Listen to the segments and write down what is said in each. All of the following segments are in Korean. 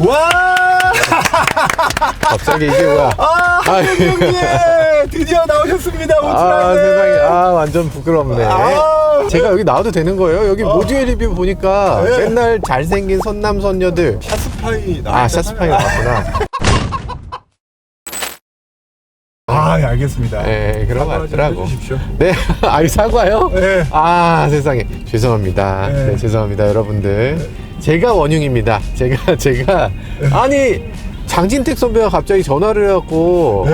와! 갑자기 이게 뭐야? 형님! 드디어 나오셨습니다, 아, 세상에. 완전 부끄럽네. 제가 여기 나와도 되는 거예요? 여기 모듈 리뷰 보니까 네. 맨날 잘생긴 선남선녀들. 샷스파이 샷스파이 나왔구나. 예, 알겠습니다. 네, 그런 거 같더라고. 해주십시오. 네, 사과요? 네. 세상에. 죄송합니다. 네, 죄송합니다, 여러분들. 제가 원흉입니다. 제가. 아니, 장진택 선배가 갑자기 전화를 해갖고,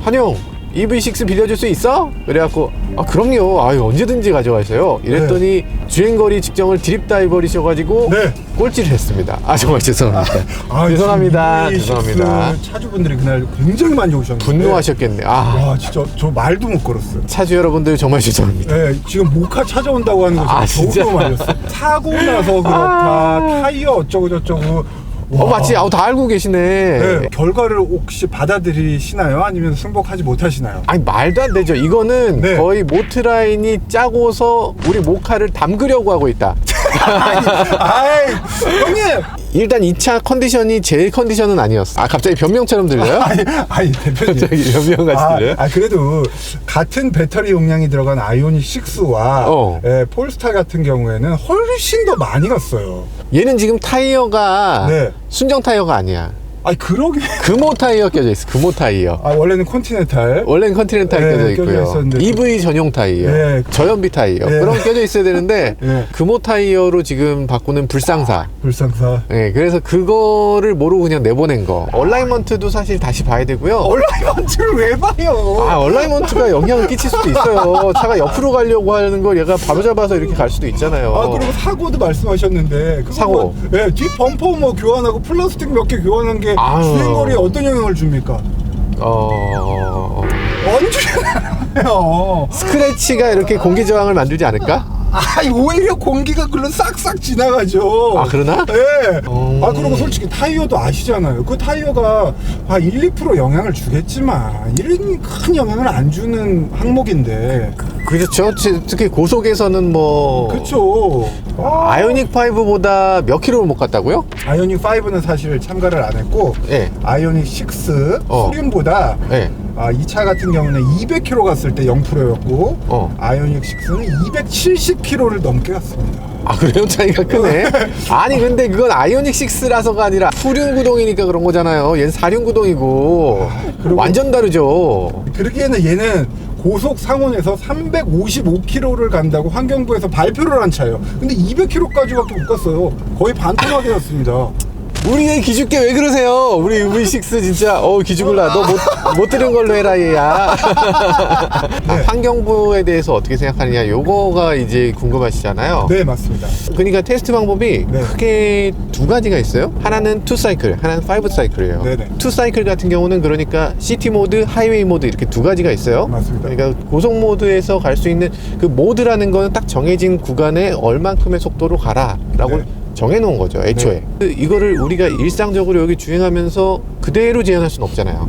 한영, EV6 빌려줄 수 있어? 그래갖고, 그럼요. 언제든지 가져가세요. 이랬더니 주행거리 측정을 드립다이버리셔가지고 꼴찌를 했습니다. 정말 죄송합니다. 죄송합니다. 죄송합니다. 차주분들이 그날 굉장히 많이 오셨는데 분노하셨겠네. 와, 진짜 저 말도 못 걸었어요. 차주 여러분들 정말 죄송합니다. 네, 지금 모카 찾아온다고 하는 거 진짜? 너무 말렸어. 사고 나서 그렇다, 타이어 어쩌고 저쩌고. 맞지? 다 알고 계시네. 네, 결과를 혹시 받아들이시나요? 아니면 승복하지 못하시나요? 말도 안 되죠. 이거는 거의 모트라인이 짜고서 우리 모카를 담그려고 하고 있다. 형님! 일단 이 차 컨디션이 제 컨디션은 아니었어. 갑자기 변명처럼 들려요? 대표님. 갑자기 변명같이 들려요? 그래도 같은 배터리 용량이 들어간 아이오닉 6와 폴스타 같은 경우에는 훨씬 더 많이 갔어요. 얘는 지금 타이어가 순정 타이어가 아니야. 그러게. 금호 타이어 껴져 있어. 금호 타이어. 원래는 컨티넨탈. 원래는 컨티넨탈 껴져 있고요. EV 전용 타이어. 저연비 타이어. 그런 거 껴져 있어야 되는데 금호 타이어로 지금 바꾸는 불상사. 그래서 그거를 모르고 그냥 내보낸 거. 얼라이먼트도 사실 다시 봐야 되고요. 얼라이먼트를 왜 봐요? 얼라이먼트가 영향을 끼칠 수도 있어요. 차가 옆으로 가려고 하는 걸 얘가 바로잡아서 이렇게 갈 수도 있잖아요. 그리고 사고도 말씀하셨는데. 사고. 뒷 범퍼 뭐 교환하고 플라스틱 몇 개 교환한 게 주행거리에 어떤 영향을 줍니까? 언제나요? 스크래치가 이렇게 공기 저항을 만들지 않을까? 오히려 공기가 글로 싹싹 지나가죠. 그러나? 네. 그리고 솔직히 타이어도 아시잖아요. 그 타이어가 1, 2% 영향을 주겠지만 이런 큰 영향을 안 주는 항목인데. 그렇죠. 특히 고속에서는 그렇죠. 아이오닉 5보다 몇 킬로를 못 갔다고요? 아이오닉 5는 사실 참가를 안 했고 아이오닉 6 수륜보다 이 차 같은 경우는 200km 갔을 때 0%였고 아이오닉 6는 270km를 넘게 갔습니다. 그래요? 차이가 크네. 아니 근데 그건 아이오닉 6라서가 아니라 후륜 구동이니까 그런 거잖아요. 얘는 사륜 구동이고 완전 다르죠. 그러기에는 얘는 고속 상온에서 355km를 간다고 환경부에서 발표를 한 차예요. 근데 200km까지밖에 못 갔어요. 거의 반토막이었습니다. 우리 애 기죽게 왜 그러세요? 우리 V6 진짜 기죽을라. 너 못 들은 걸로 해라 얘야. 환경부에 대해서 어떻게 생각하느냐 요거가 이제 궁금하시잖아요. 네, 맞습니다. 그러니까 테스트 방법이 크게 두 가지가 있어요. 하나는 2사이클, 하나는 5사이클이에요. 2사이클 같은 경우는 그러니까 시티 모드, 하이웨이 모드 이렇게 두 가지가 있어요. 맞습니다. 그러니까 고속 모드에서 갈 수 있는 그 모드라는 거는 딱 정해진 구간에 얼만큼의 속도로 가라 라고 정해놓은 거죠, 애초에. 이거를 우리가 일상적으로 여기 주행하면서 그대로 제한할 수는 없잖아요.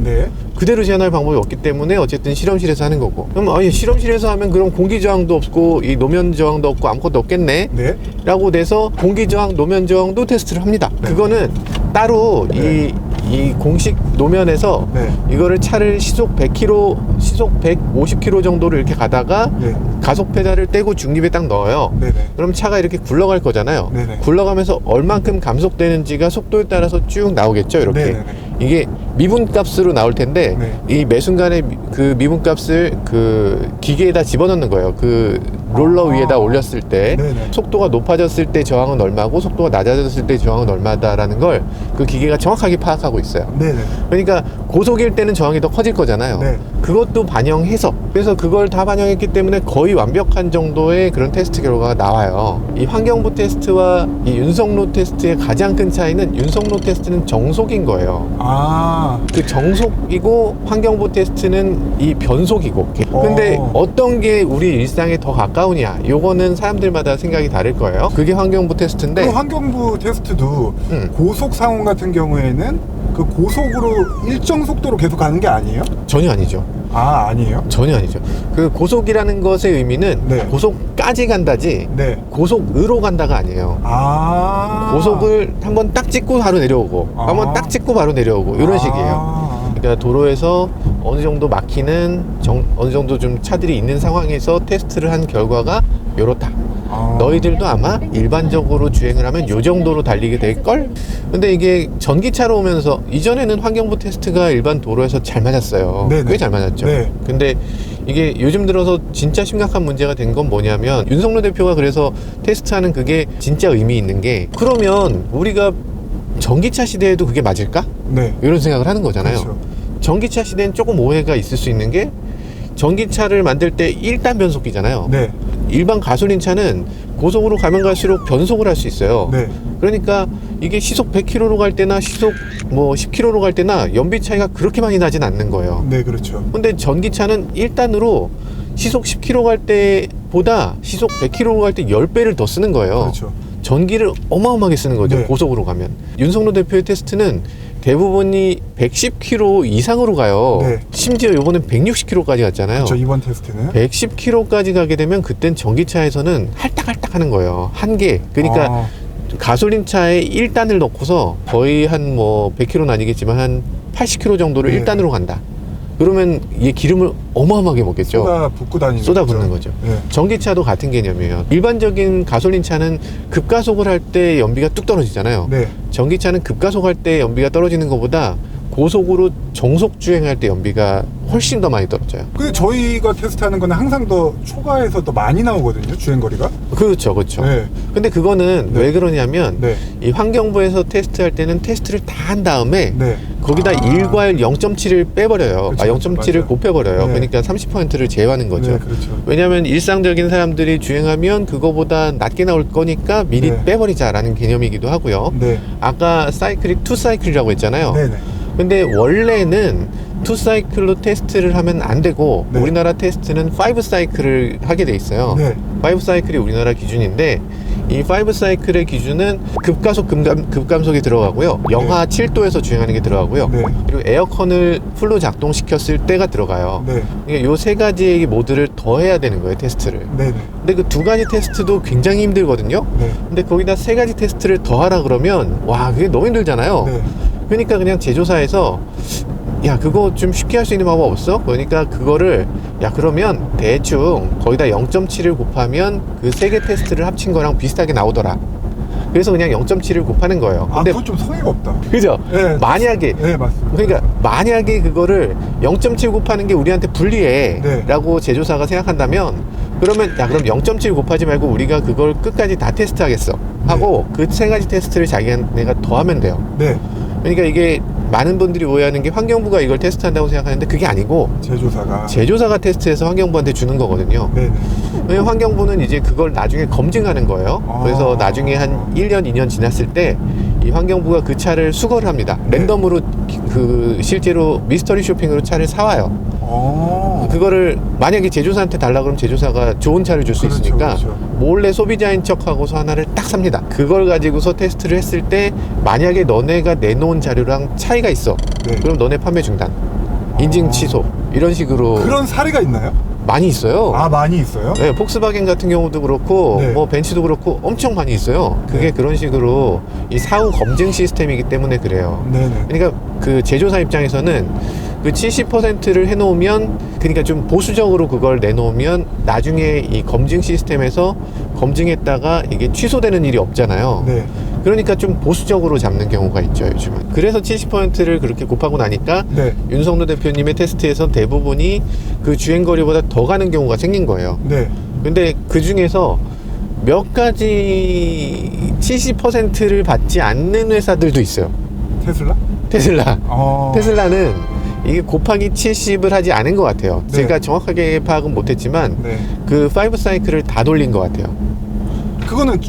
그대로 제한할 방법이 없기 때문에 어쨌든 실험실에서 하는 거고. 그럼 실험실에서 하면 그럼 공기 저항도 없고 이 노면 저항도 없고 아무것도 없겠네 라고 돼서 공기 저항, 노면 저항도 테스트를 합니다. 그거는 따로 이 공식 노면에서 이거를 차를 시속 100km, 시속 150km 정도를 이렇게 가다가 가속 페달을 떼고 중립에 딱 넣어요. 그럼 차가 이렇게 굴러갈 거잖아요. 굴러가면서 얼만큼 감속되는지가 속도에 따라서 쭉 나오겠죠, 이렇게. 이게 미분값으로 나올 텐데 이 매순간에 그 미분값을 그 기계에다 집어넣는 거예요. 그 롤러 위에다 올렸을 때 속도가 높아졌을 때 저항은 얼마고 속도가 낮아졌을 때 저항은 얼마다라는 걸 그 기계가 정확하게 파악하고 있어요. 그러니까 고속일 때는 저항이 더 커질 거잖아요. 그것도 반영해서, 그래서 그걸 다 반영했기 때문에 거의 완벽한 정도의 그런 테스트 결과가 나와요. 이 환경부 테스트와 이 윤석로 테스트의 가장 큰 차이는 윤석로 테스트는 정속인 거예요. 그 정속이고 환경부 테스트는 이 변속이고. 근데 어떤 게 우리 일상에 더 가까우냐, 요거는 사람들마다 생각이 다를 거예요. 그게 환경부 테스트인데, 그 환경부 테스트도 고속 상온 같은 경우에는 그 고속으로 일정 속도로 계속 가는 게 아니에요? 전혀 아니죠. 아, 아니에요? 전혀 아니죠. 그 고속이라는 것의 의미는 네. 고속까지 간다지 네. 고속으로 간다가 아니에요. 아. 고속을 한번 딱 찍고 바로 내려오고 아. 한번 딱 찍고 바로 내려오고 이런 식이에요. 그러니까 도로에서 어느 정도 막히는 어느 정도 좀 차들이 있는 상황에서 테스트를 한 결과가 요렇다. 너희들도 아마 일반적으로 주행을 하면 요 정도로 달리게 될걸? 근데 이게 전기차로 오면서 이전에는 환경부 테스트가 일반 도로에서 잘 맞았어요. 네네. 꽤 잘 맞았죠. 네. 근데 이게 요즘 들어서 진짜 심각한 문제가 된 건 뭐냐면 윤석열 대표가 그래서 테스트하는 그게 진짜 의미 있는 게 그러면 우리가 전기차 시대에도 그게 맞을까? 네. 이런 생각을 하는 거잖아요. 그렇죠. 전기차 시대는 조금 오해가 있을 수 있는 게 전기차를 만들 때 1단 변속기잖아요. 네. 일반 가솔린 차는 고속으로 가면 갈수록 변속을 할 수 있어요. 네. 그러니까 이게 시속 100km로 갈 때나 시속 뭐 10km로 갈 때나 연비 차이가 그렇게 많이 나진 않는 거예요. 네, 그렇죠. 근데 전기차는 1단으로 시속 10km 갈 때보다 시속 100km 갈 때 10배를 더 쓰는 거예요. 그렇죠. 전기를 어마어마하게 쓰는 거죠. 네. 고속으로 가면. 윤석열 대표의 테스트는 대부분이 110km 이상으로 가요. 네. 심지어 요번엔 160km까지 갔잖아요. 그렇죠. 이번 테스트는 110km까지 가게 되면 그땐 전기차에서는 할딱할딱 하는 거예요. 한계. 그러니까 가솔린 차에 1단을 넣고서 거의 한 뭐 100km는 아니겠지만 한 80km 정도를 네. 1단으로 간다. 그러면 얘 기름을 어마어마하게 먹겠죠. 쏟아붓고 다니는 쏟아붓는 거죠. 네. 전기차도 같은 개념이에요. 일반적인 가솔린 차는 급가속을 할 때 연비가 뚝 떨어지잖아요. 네. 전기차는 급가속할 때 연비가 떨어지는 것보다 고속으로 정속 주행할 때 연비가 훨씬 더 많이 떨어져요. 근데 저희가 테스트하는 거는 항상 더 초과해서 더 많이 나오거든요. 주행거리가. 그렇죠, 그렇죠. 네. 근데 그거는 네. 왜 그러냐면 네. 이 환경부에서 테스트할 때는 테스트를 다 한 다음에 네. 거기다 일괄 0.7을 빼버려요. 그쵸, 0.7을 맞아요. 곱해버려요. 네. 그러니까 30%를 제외하는 거죠. 네, 그렇죠. 왜냐하면 일상적인 사람들이 주행하면 그거보다 낮게 나올 거니까 미리 네. 빼버리자라는 개념이기도 하고요. 네. 아까 사이클이 투 사이클이라고 했잖아요. 네, 네. 근데 원래는 투 사이클로 테스트를 하면 안 되고 네. 우리나라 테스트는 5 사이클을 하게 돼 있어요. 네. 5 사이클이 우리나라 기준인데 이 5 사이클의 기준은 급가속 급감속이 들어가고요. 영하 7도에서 주행하는 게 들어가고요. 네. 그리고 에어컨을 풀로 작동시켰을 때가 들어가요. 네. 그러니까 요 세 가지의 모드를 더 해야 되는 거예요, 테스트를. 네, 네. 근데 그 두 가지 테스트도 굉장히 힘들거든요. 네. 근데 거기다 세 가지 테스트를 더 하라 그러면 와, 그게 너무 힘들잖아요. 네. 그러니까 그냥 제조사에서 야, 그거 좀 쉽게 할 수 있는 방법 없어? 그러니까 그거를 야, 그러면 대충 거기다 0.7을 곱하면 그 세 개 테스트를 합친 거랑 비슷하게 나오더라. 그래서 그냥 0.7을 곱하는 거예요. 아, 근데 그건 좀 성의가 없다. 그죠? 네. 만약에 네, 맞습니다. 그러니까 만약에 그거를 0.7 곱하는 게 우리한테 불리해 네. 라고 제조사가 생각한다면 그러면 야, 그럼 0.7 곱하지 말고 우리가 그걸 끝까지 다 테스트하겠어 하고 그 세 가지 테스트를 자기네가 더 하면 돼요. 네. 그러니까 이게 많은 분들이 오해하는 게 환경부가 이걸 테스트한다고 생각하는데 그게 아니고 제조사가 테스트해서 환경부한테 주는 거거든요. 네. 왜냐면 환경부는 이제 그걸 나중에 검증하는 거예요. 그래서 나중에 한 1년, 2년 지났을 때 이 환경부가 그 차를 수거를 합니다. 랜덤으로 그 실제로 미스터리 쇼핑으로 차를 사와요. 그거를 만약에 제조사한테 달라 그러면 제조사가 좋은 차를 줄 수 그렇죠, 있으니까 그렇죠. 몰래 소비자인 척하고서 하나를 딱 삽니다. 그걸 가지고서 테스트를 했을 때 만약에 너네가 내놓은 자료랑 차이가 있어. 네. 그럼 너네 판매 중단, 인증 취소 이런 식으로 그런 사례가 있나요? 많이 있어요. 아, 많이 있어요? 네, 폭스바겐 같은 경우도 그렇고 네. 뭐 벤츠도 그렇고 엄청 많이 있어요. 그게 네. 그런 식으로 이 사후 검증 시스템이기 때문에 그래요. 네네. 그러니까 그 제조사 입장에서는 그 70%를 해놓으면 그러니까 좀 보수적으로 그걸 내놓으면 나중에 이 검증 시스템에서 검증했다가 이게 취소되는 일이 없잖아요. 네. 그러니까 좀 보수적으로 잡는 경우가 있죠, 요즘은. 그래서 70%를 그렇게 곱하고 나니까 네. 윤석열 대표님의 테스트에서 대부분이 그 주행거리보다 더 가는 경우가 생긴 거예요. 네. 근데 그 중에서 몇 가지 70%를 받지 않는 회사들도 있어요. 테슬라? 테슬라. 어. 테슬라는 이게 곱하기 70을 하지 않은 것 같아요. 네. 제가 정확하게 파악은 못했지만 네. 그 5 사이클을 다 돌린 것 같아요. 그거는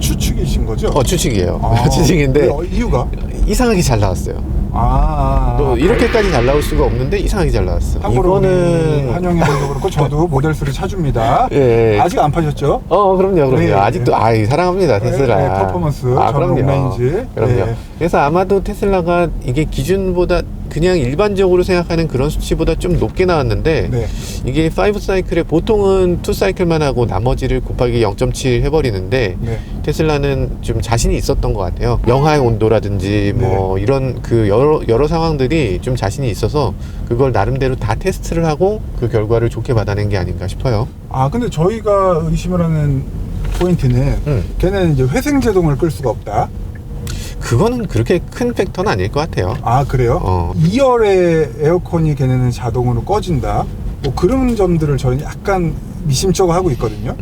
추측이신 거죠? 추측이에요. 아. 추측인데 이유가? 이상하게 잘 나왔어요. 아. 이렇게까지 잘 나올 수가 없는데 이상하게 잘 나왔어. 참고로 이거는 한영이 형도 그렇고 저도 모델3를 차줍니다. 예. 아직 안 파셨죠? 그럼요. 네, 아직도 사랑합니다, 테슬라. 네, 퍼포먼스, 그럼요. 롱레인지. 그럼요. 네. 그래서 아마도 테슬라가 이게 기준보다 그냥 일반적으로 생각하는 그런 수치보다 좀 높게 나왔는데 네. 이게 5사이클에 보통은 2사이클만 하고 나머지를 곱하기 0.7 해버리는데 네. 테슬라는 좀 자신이 있었던 것 같아요. 영하의 온도라든지 뭐 이런 그 여러 상황들이 좀 자신이 있어서 그걸 나름대로 다 테스트를 하고 그 결과를 좋게 받아낸 게 아닌가 싶어요. 아 근데 저희가 의심을 하는 포인트는 걔는 이제 회생제동을 끌 수가 없다. 그거는 그렇게 큰 팩터는 아닐 것 같아요. 아 그래요? 2열의 에어컨이 걔네는 자동으로 꺼진다. 뭐 그런 점들을 저희는 약간 미심쩍어 하고 있거든요.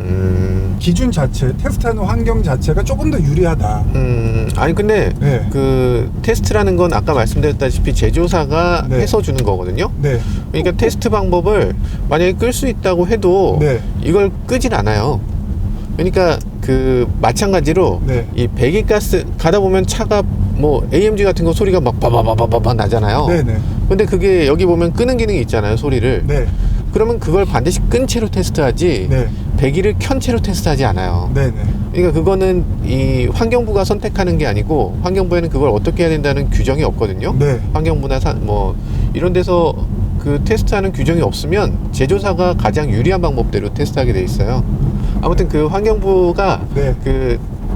기준 자체, 테스트하는 환경 자체가 조금 더 유리하다. 아니 근데 네. 그 테스트라는 건 아까 말씀드렸다시피 제조사가 네. 해서 주는 거거든요. 네. 그러니까 테스트 방법을 만약에 끌 수 있다고 해도 네. 이걸 끄진 않아요. 그러니까 그 마찬가지로 네. 이 배기가스 가다 보면 차가 뭐 AMG 같은 거 소리가 막 바바바바바 나잖아요. 네네. 근데 그게 여기 보면 끄는 기능이 있잖아요, 소리를. 네. 그러면 그걸 반드시 끈 채로 테스트하지 네. 배기를 켠 채로 테스트하지 않아요. 네네. 그러니까 그거는 이 환경부가 선택하는 게 아니고 환경부에는 그걸 어떻게 해야 된다는 규정이 없거든요. 네. 환경부나 뭐 이런 데서 그 테스트하는 규정이 없으면 제조사가 가장 유리한 방법대로 테스트하게 돼 있어요. 아무튼 그 환경부가 네.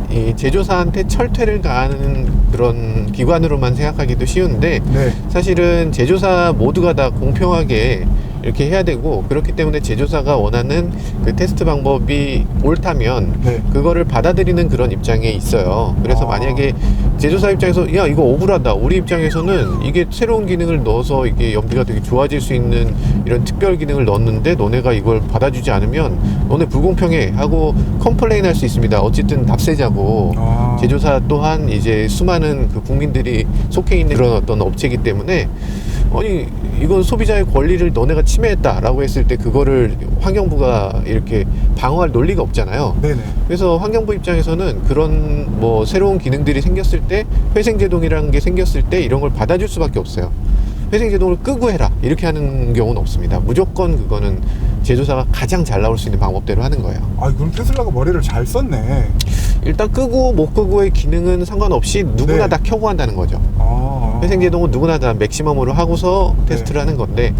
이 제조사한테 철퇴를 가하는 그런 기관으로만 생각하기도 쉬운데 네. 사실은 제조사 모두가 다 공평하게 이렇게 해야 되고 그렇기 때문에 제조사가 원하는 그 테스트 방법이 옳다면 네. 그거를 받아들이는 그런 입장에 있어요. 그래서 아. 만약에 제조사 입장에서 야 이거 억울하다, 우리 입장에서는 이게 새로운 기능을 넣어서 이게 연비가 되게 좋아질 수 있는 이런 특별 기능을 넣었는데 너네가 이걸 받아주지 않으면 너네 불공평해 하고 컴플레인 할 수 있습니다. 어쨌든 납세자고 아. 제조사 또한 이제 수많은 그 국민들이 속해 있는 그런 어떤 업체이기 때문에 아니 이건 소비자의 권리를 너네가 침해했다라고 했을 때 그거를 환경부가 이렇게 방어할 논리가 없잖아요. 네네. 그래서 환경부 입장에서는 그런 뭐 새로운 기능들이 생겼을 때 회생제동이라는 게 생겼을 때 이런 걸 받아줄 수밖에 없어요. 회생제동을 끄고 해라 이렇게 하는 경우는 없습니다. 무조건 그거는 제조사가 가장 잘 나올 수 있는 방법대로 하는 거예요. 아 그럼 테슬라가 머리를 잘 썼네. 일단 끄고 못 끄고의 기능은 상관없이 누구나 네. 다 켜고 한다는 거죠. 아. 회생제동은 누구나 다 맥시멈으로 하고서 테스트를 하는 건데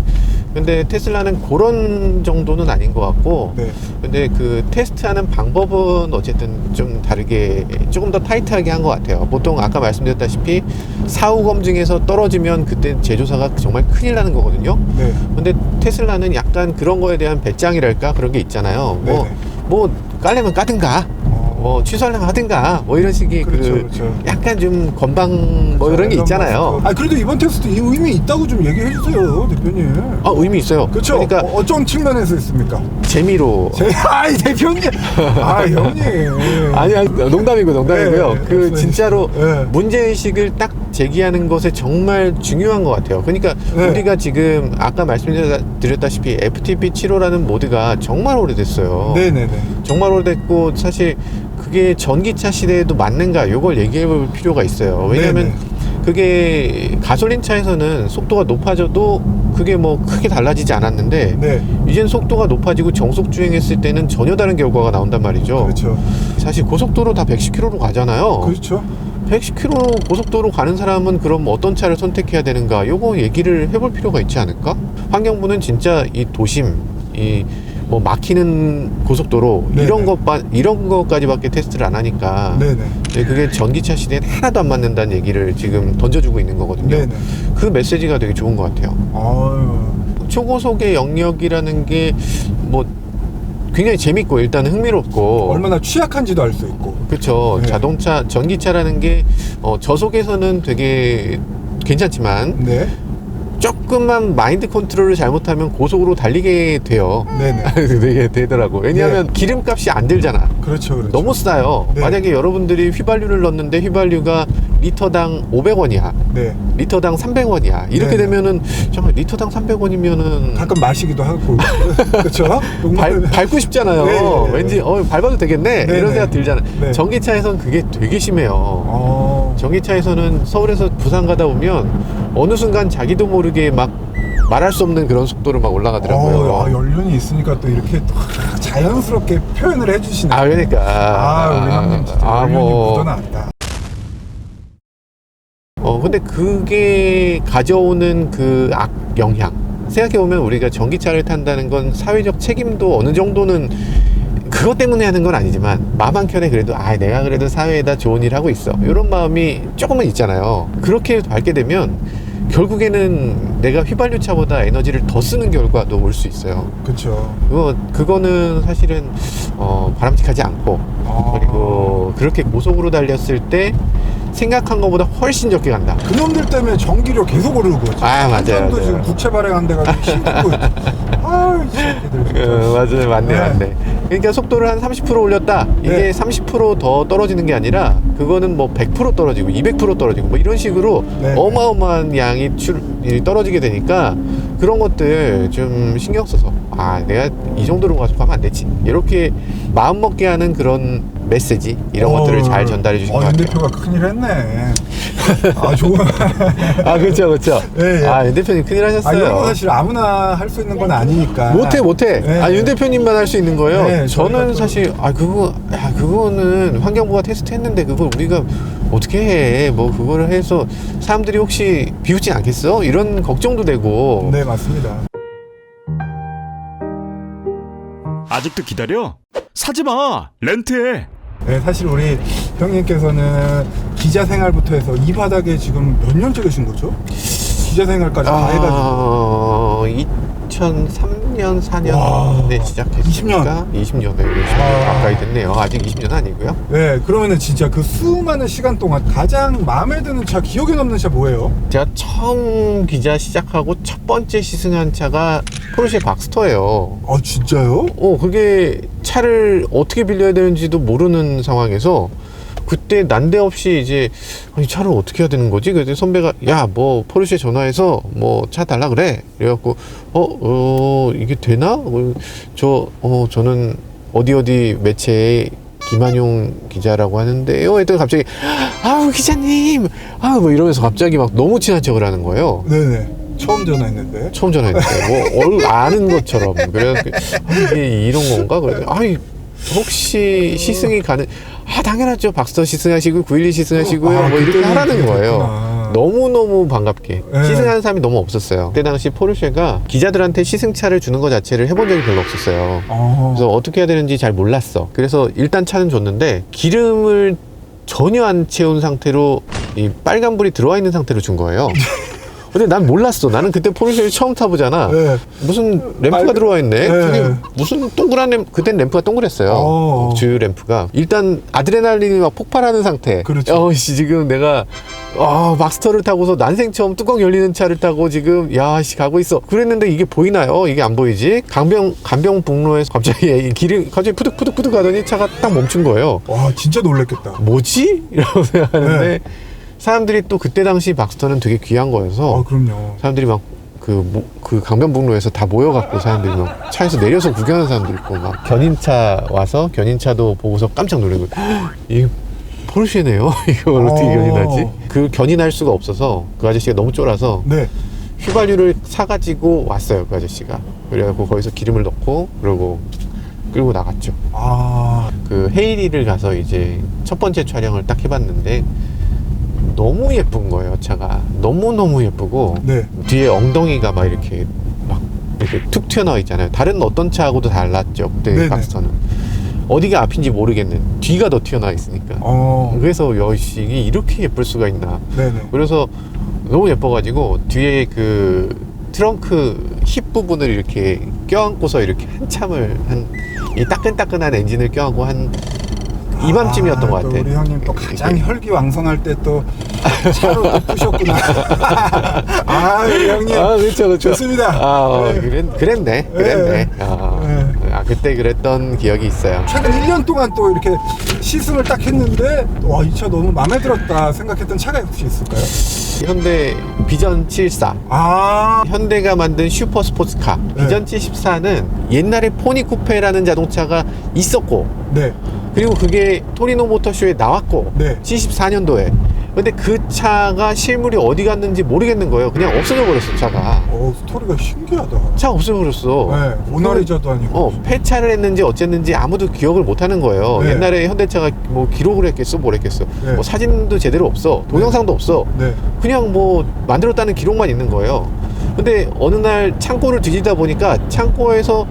근데 테슬라는 그런 정도는 아닌 것 같고 네. 근데 그 테스트하는 방법은 어쨌든 좀 다르게 조금 더 타이트하게 한 것 같아요. 보통 아까 말씀드렸다시피 사후 검증에서 떨어지면 그때 제조사가 정말 큰일 나는 거거든요. 네. 근데 테슬라는 약간 그런 거에 대한 배짱이랄까 그런 게 있잖아요. 뭐 깔려면 까든가 뭐 취소하려면 하든가 뭐 이런 식의 그렇죠, 그 그렇죠. 약간 좀 건방 뭐 이런 게 있잖아요. 아 그래도 이번 테스트 이 의미 있다고 좀 얘기해 주세요, 대표님. 아 의미 있어요. 그렇죠. 그러니까 어떤 측면에서 있습니까? 재미로. 아이 대표님. 아 형님. 아니야 농담이고요. 네, 그 말씀해 진짜로 주시죠. 네. 문제의식을 딱 제기하는 것에 정말 중요한 것 같아요. 그러니까 네. 우리가 지금 아까 말씀드렸다시피 FTP 7호라는 모드가 정말 오래됐어요. 네네네. 정말 오래됐고 사실 그게 전기차 시대에도 맞는가 이걸 얘기해 볼 필요가 있어요. 왜냐하면 네네. 그게 가솔린 차에서는 속도가 높아져도 그게 뭐 크게 달라지지 않았는데 네. 이젠 속도가 높아지고 정속 주행했을 때는 전혀 다른 결과가 나온단 말이죠. 그렇죠. 사실 고속도로 다 110km로 가잖아요. 그렇죠. 110km 고속도로 가는 사람은 그럼 어떤 차를 선택해야 되는가 요거 얘기를 해볼 필요가 있지 않을까? 환경부는 진짜 이 도심 이 뭐 막히는 고속도로 네네. 이런 것까지밖에 테스트를 안 하니까 네네. 그게 전기차 시대엔 하나도 안 맞는다는 얘기를 지금 던져주고 있는 거거든요. 네네. 그 메시지가 되게 좋은 것 같아요. 아유. 초고속의 영역이라는 게 뭐 굉장히 재밌고 일단 흥미롭고 얼마나 취약한지도 알 수 있고. 그렇죠. 네. 자동차 전기차라는 게 저속에서는 되게 괜찮지만 네. 조금만 마인드 컨트롤을 잘못하면 고속으로 달리게 돼요. 네네. 되게 되더라고. 왜냐하면 기름값이 안 들잖아. 그렇죠. 그렇죠. 너무 싸요. 네. 만약에 여러분들이 휘발유를 넣는데 휘발유가 리터당 500원이야. 네. 리터당 300원이야. 이렇게 네네. 되면은 정말 리터당 300원이면은 가끔 마시기도 하고. 그렇죠. 밟고 싶잖아요. 네. 왠지 밟아도 되겠네. 네, 이런 네. 생각 들잖아. 네. 전기차에선 그게 되게 심해요. 전기차에서는 서울에서 부산 가다 보면 어느 순간 자기도 모르게 막 말할 수 없는 그런 속도로 막 올라가더라고요. 연륜이 있으니까 또 이렇게 또 자연스럽게 표현을 해주시네. 그러니까. 우리 형님 진짜 연륜이 묻어나왔다. 근데 그게 가져오는 그 악 영향, 생각해보면 우리가 전기차를 탄다는 건 사회적 책임도 어느 정도는 그것 때문에 하는 건 아니지만 마음 한켠에 그래도 내가 그래도 사회에다 좋은 일 하고 있어, 이런 마음이 조금은 있잖아요. 그렇게 밝게 되면 결국에는 내가 휘발유차보다 에너지를 더 쓰는 결과도 올 수 있어요. 그렇죠. 그거는 사실은 바람직하지 않고, 그리고 그렇게 고속으로 달렸을 때 생각한 것보다 훨씬 적게 간다. 그놈들 때문에 전기료 계속 오르고. 맞아요. 도 지금 국채 발행한 데가 힘들고. 이 새끼들. 맞아요. 맞네. 그러니까 속도를 한 30% 올렸다. 이게 30% 더 떨어지는 게 아니라 그거는 뭐 100% 떨어지고 200% 떨어지고 뭐 이런 식으로 어마어마한 양이 떨어지게 되니까 그런 것들 좀 신경 써서 내가 이 정도로 가속하면 안 되지, 이렇게 마음 먹게 하는 그런 메시지, 이런 것들을 잘 전달해 주신 것 같아요. 윤 대표가 큰일 했네. 좋은. 그렇죠. 예. 윤 대표님 큰일 하셨어요. 이런 거 사실 아무나 할 수 있는 건 아니니까. 못해. 네. 윤 대표님만 할 수 있는 거예요. 네, 저는 사실 그거는 환경부가 테스트했는데 그걸 우리가 어떻게 해? 뭐 그거를 해서 사람들이 혹시 비웃지 않겠어? 이런 걱정도 되고. 네, 맞습니다. 아직도 기다려? 사지마! 렌트해! 네, 사실 우리 형님께서는 기자 생활부터 해서 이 바닥에 지금 몇 년째 계신 거죠? 기자 생활까지 다 해가지고 2003년 4년에 시작했으니까 20년 가까이 됐네요. 아직 20년 아니고요. 네, 그러면은 진짜 그 수많은 시간 동안 가장 마음에 드는 차, 기억에 남는 차 뭐예요? 제가 처음 기자 시작하고 첫 번째 시승한 차가 포르쉐 박스터예요. 진짜요? 그게 차를 어떻게 빌려야 되는지도 모르는 상황에서 그때 난데없이 이제 차를 어떻게 해야 되는 거지? 그래서 선배가 뭐 포르쉐 전화해서 뭐 차 달라 그래. 그래갖고 이게 되나? 저는 어디 매체에 김한용 기자라고 하는데요. 했더니 갑자기 기자님 뭐 이러면서 갑자기 막 너무 친한 척을 하는 거예요. 네네. 처음 전화했는데 뭐 아는 것처럼. 그래서 이게 이런 건가? 그래서 혹시 시승이 가능? 당연하죠. 박스터 시승하시고 912 시승하시고요. 뭐 이렇게 하라는 거예요. 너무너무 반갑게. 시승하는 사람이 너무 없었어요. 그때 당시 포르쉐가 기자들한테 시승차를 주는 것 자체를 해본 적이 별로 없었어요. 그래서 어떻게 해야 되는지 잘 몰랐어. 그래서 일단 차는 줬는데 기름을 전혀 안 채운 상태로 이 빨간불이 들어와 있는 상태로 준 거예요. 근데 난 몰랐어. 나는 그때 포르쉐를 처음 타보잖아. 무슨 램프가 들어와 있네. 그게 무슨 동그란 그땐 램프가 동그랬어요. 주유 램프가. 일단 아드레날린이 막 폭발하는 상태. 그렇죠. 지금 내가 박스터를 타고서 난생 처음 뚜껑 열리는 차를 타고 지금 가고 있어. 그랬는데 이게 보이나요? 이게 안 보이지? 강병북로에서 갑자기 길이 갑자기 푸득푸득 하더니 차가 딱 멈춘 거예요. 진짜 놀랬겠다. 뭐지? 이러고 생각하는데 사람들이 또 그때 당시 박스터는 되게 귀한 거여서 그럼요. 사람들이 막 그 강변북로에서 다 모여갖고 사람들이 막 차에서 내려서 구경하는 사람들 있고 막 견인차도 보고서 깜짝 놀라고 이게 포르쉐네요. 이걸 어떻게 견인하지? 그 견인할 수가 없어서 그 아저씨가 너무 쫄아서 휘발유를 사가지고 왔어요. 그 아저씨가. 그래갖고 거기서 기름을 넣고 그러고 끌고 나갔죠. 그 헤이리를 가서 이제 첫 번째 촬영을 딱 해봤는데 너무 예쁜 거예요. 차가 너무너무 예쁘고 뒤에 엉덩이가 막 이렇게 툭 튀어나와 있잖아요. 다른 어떤 차하고도 달랐죠. 그때 박스터는 어디가 앞인지 모르겠는 뒤가 더 튀어나와 있으니까. 그래서 이게 이렇게 예쁠 수가 있나. 그래서 너무 예뻐가지고 뒤에 그 트렁크 힙 부분을 이렇게 껴안고서 이렇게 한참을 이 따끈따끈한 엔진을 껴안고 한 이맘쯤이었던 것 같아. 우리 형님 또 가장 혈기왕성할 때 또 차로 또 푸셨구나. 우리 형님. 그렇죠. 좋습니다. 그랬네. 그때 그랬던 기억이 있어요. 최근 1년 동안 또 이렇게 시승을 딱 했는데 이 차 너무 마음에 들었다 생각했던 차가 혹시 있을까요? 현대 비전 74. 현대가 만든 슈퍼 스포츠카. 비전 74는 옛날에 포니 쿠페라는 자동차가 있었고 그리고 그게 토리노 모터쇼에 나왔고 74년도에 근데 그 차가 실물이 어디 갔는지 모르겠는 거예요. 그냥 없어져 버렸어, 차가. 스토리가 신기하다. 차 없어져 버렸어. 네, 모나리자도 아니고. 폐차를 했는지 어쨌는지 아무도 기억을 못 하는 거예요. 네. 옛날에 현대차가 뭐 기록을 했겠어, 뭘 했겠어. 네. 뭐 사진도 제대로 없어. 동영상도 없어. 네. 그냥 뭐 만들었다는 기록만 있는 거예요. 근데 어느 날 창고를 뒤지다 보니까 창고에서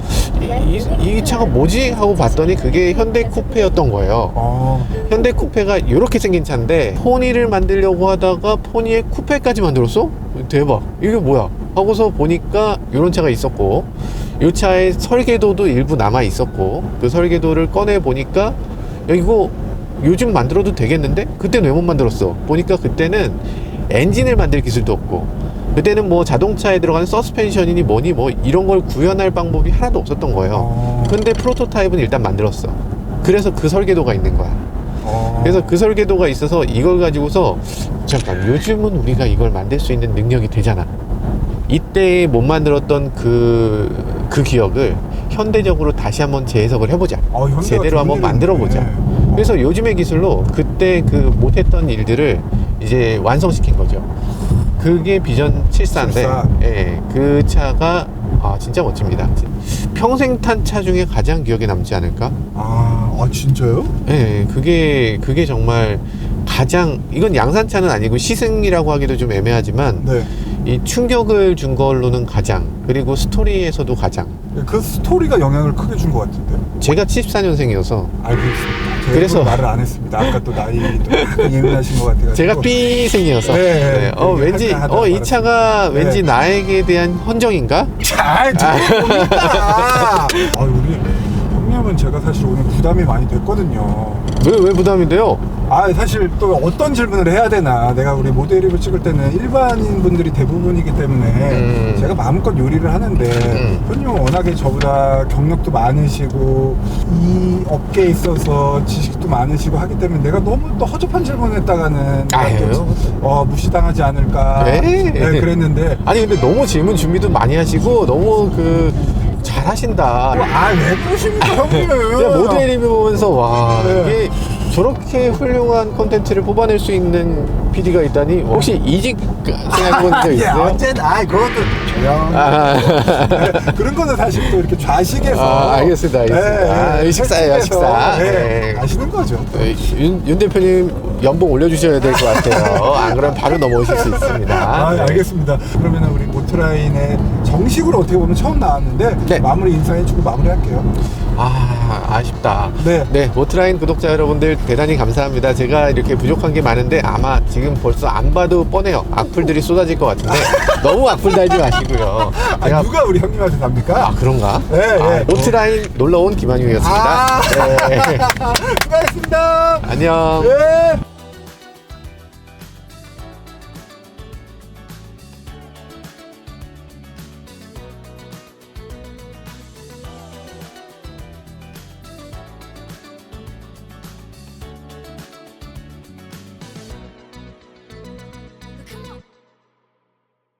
이 차가 뭐지? 하고 봤더니 그게 현대 쿠페였던 거예요. 현대 쿠페가 이렇게 생긴 차인데 포니를 만들려고 하다가 포니의 쿠페까지 만들었어? 대박. 이게 뭐야? 하고서 보니까 이런 차가 있었고 이 차의 설계도도 일부 남아 있었고 그 설계도를 꺼내 보니까 야, 이거 요즘 만들어도 되겠는데? 그때는 왜 못 만들었어? 보니까 그때는 엔진을 만들 기술도 없고 그때는 뭐 자동차에 들어가는 서스펜션이니 뭐니 뭐 이런 걸 구현할 방법이 하나도 없었던 거예요. 근데 프로토타입은 일단 만들었어. 그래서 그 설계도가 있는 거야. 그래서 그 설계도가 있어서 이걸 가지고서 잠깐 요즘은 우리가 이걸 만들 수 있는 능력이 되잖아. 이때 못 만들었던 그 기억을 현대적으로 다시 한번 재해석을 해보자. 제대로 한번 만들어 보자. 그래서 요즘의 기술로 그때 그 못했던 일들을 이제 완성시킨 거죠. 그게 비전 74인데 예, 그 차가 진짜 멋집니다. 평생 탄 차 중에 가장 기억에 남지 않을까? 진짜요? 예, 그게 정말 가장 이건 양산차는 아니고 시승이라고 하기도 좀 애매하지만 네. 이 충격을 준 걸로는 가장 그리고 스토리에서도 가장 그 스토리가 영향을 크게 준 것 같은데. 제가 74년생이어서 알겠습니다. 그래서 말을 안 했습니다. 아까 또 나이도 약간 예민하신 것 같아가지고. 제가 B생이어서 네. 왠지 이 차가 왠지 나에게 대한 헌정인가? 잘 듣습니다. 우리 형님은 제가 사실 오늘 부담이 많이 됐거든요. 왜 부담이 돼요? 사실 또 어떤 질문을 해야 되나. 내가 우리 모델 리뷰 찍을 때는 일반인 분들이 대부분이기 때문에 제가 마음껏 요리를 하는데 형님은 워낙에 저보다 경력도 많으시고 이 업계에 있어서 지식도 많으시고 하기 때문에 내가 너무 또 허접한 질문을 했다가는 무시당하지 않을까. 네, 그랬는데 아니 근데 너무 질문 준비도 많이 하시고 너무 잘하신다. 왜 그러십니까 형님? 제가 모델 리뷰 보면서 와 이게 저렇게 훌륭한 콘텐츠를 뽑아낼 수 있는 PD가 있다니. 혹시 이직 생각해본 적 있어요? 언제나 그것도 조용. 그런 거는 사실 또 이렇게 좌식에서 알겠습니다. 식사예요, 식사. 아시는 거죠. 윤 대표님 연봉 올려주셔야 될 것 같아요. 안 그러면 바로 넘어오실 수 있습니다. 알겠습니다. 그러면 우리 모트라인에 정식으로 어떻게 보면 처음 나왔는데 마무리 인사해주고 마무리할게요. 아쉽다. 네. 모트라인 구독자 여러분들 대단히 감사합니다. 제가 이렇게 부족한 게 많은데 아마 지금 벌써 안 봐도 뻔해요. 악플들이 쏟아질 것 같은데 너무 악플 달지 마시고요. 누가 우리 형님한테 답니까? 그런가? 네. 모트라인 놀러온 김한용이었습니다. 수고하셨습니다. 안녕. 네.